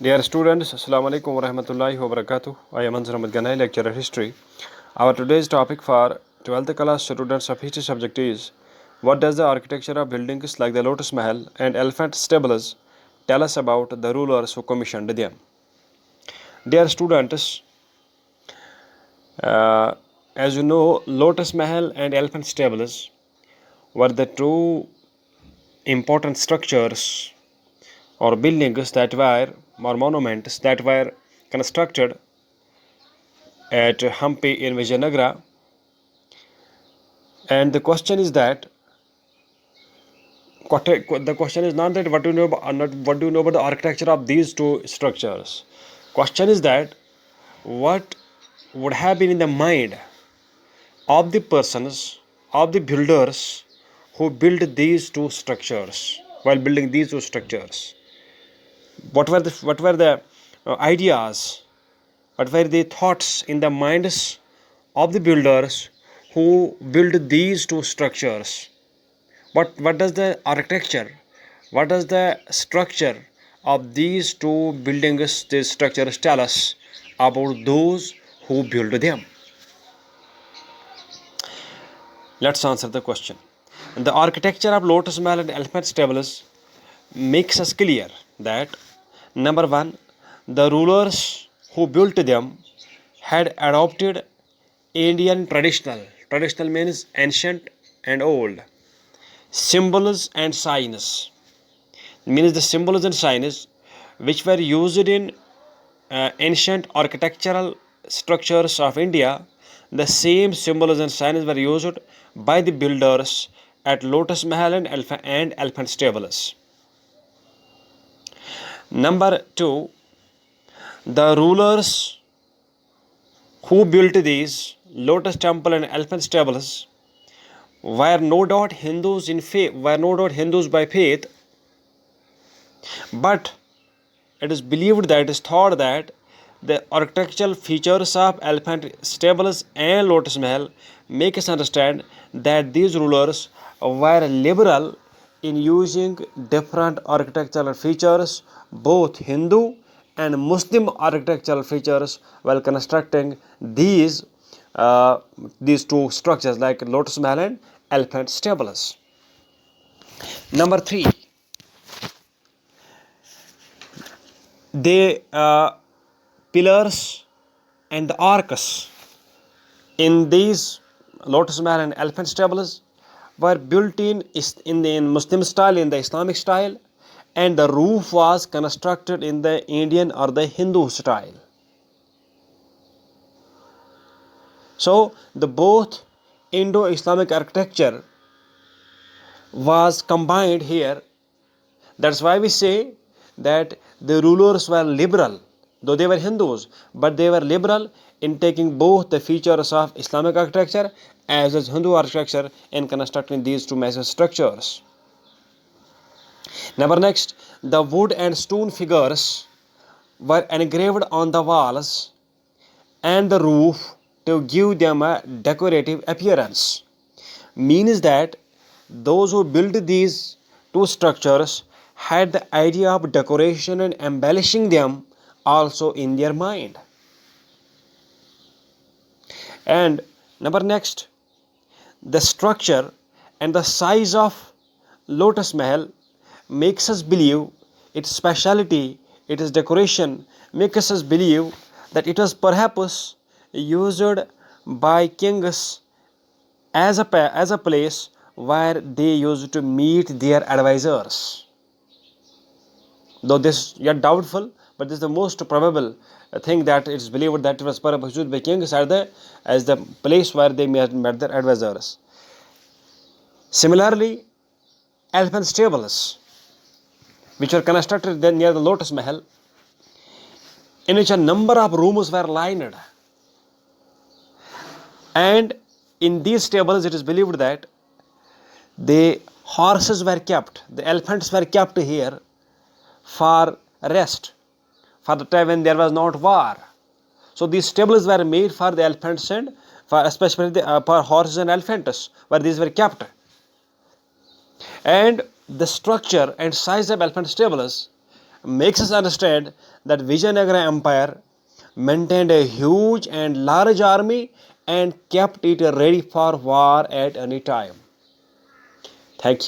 Dear students, Assalamu alaikum wa rahmatullahi wa barakatuh. I am Ansar Ahmed Ganai, lecturer history. Our today's topic for 12th class students of history subject is what does the architecture of buildings like the Lotus Mahal and Elephant Stables tell us about the rulers who commissioned them? Dear students, as you know, Lotus Mahal and Elephant Stables were the two important structures or buildings that were or monuments that were constructed at Hampi in Vijayanagara. And the question is that the question is not that what do you know about, not what do you know about the architecture of these two structures. Question is that what would have been in the mind of the persons, of the builders who built these two structures while building these two structures. What were the ideas? What were the thoughts in the minds of the builders who built these two structures? What does the architecture, what does the structure of these two buildings, these structures tell us about those who built them? Let's answer the question. The architecture of Lotus Mahal and Elephant Stables makes us clear that number one, the rulers who built them had adopted Indian traditional means ancient and old, symbols and signs, means the symbols and signs which were used in ancient architectural structures of India. The same symbols and signs were used by the builders at Lotus Mahal and Elephant Stables. Number two, the rulers who built these Lotus Temple and Elephant Stables were no doubt Hindus by faith, but it is believed that it is thought that the architectural features of Elephant Stables and Lotus Mahal make us understand that these rulers were liberal in using different architectural features, both Hindu and Muslim architectural features, while constructing these two structures like Lotus Mahal and Elephant Stables. Number three, the pillars and the arcs in these Lotus Mahal and Elephant Stables were built in Muslim style, in the Islamic style, and the roof was constructed in the Indian or the Hindu style. So the both Indo-Islamic architecture was combined here. That's why we say that the rulers were liberal, though they were Hindus, but they were liberal in taking both the features of Islamic architecture as well as Hindu architecture in constructing these two massive structures. Number next, the wood and stone figures were engraved on the walls and the roof to give them a decorative appearance. Means that those who built these two structures had the idea of decoration and embellishing them also in their mind. And number next, the structure and the size of Lotus Mahal makes us believe its speciality, its decoration, makes us believe that it was perhaps used by kings as a place where they used to meet their advisors. Though this yet doubtful, but this is the most probable thing, that it is believed that it was perhaps used by kings as the place where they met their advisors. Similarly, Elephant Stables, which were constructed near the Lotus Mahal, in which a number of rooms were lined, and in these stables it is believed that the horses were kept, the elephants were kept here for rest, for the time when there was not war. So these stables were made for the elephants and for especially for horses and elephants, where these were kept. And the structure and size of elephant stables makes us understand that Vijayanagara Empire maintained a huge and large army and kept it ready for war at any time. Thank you.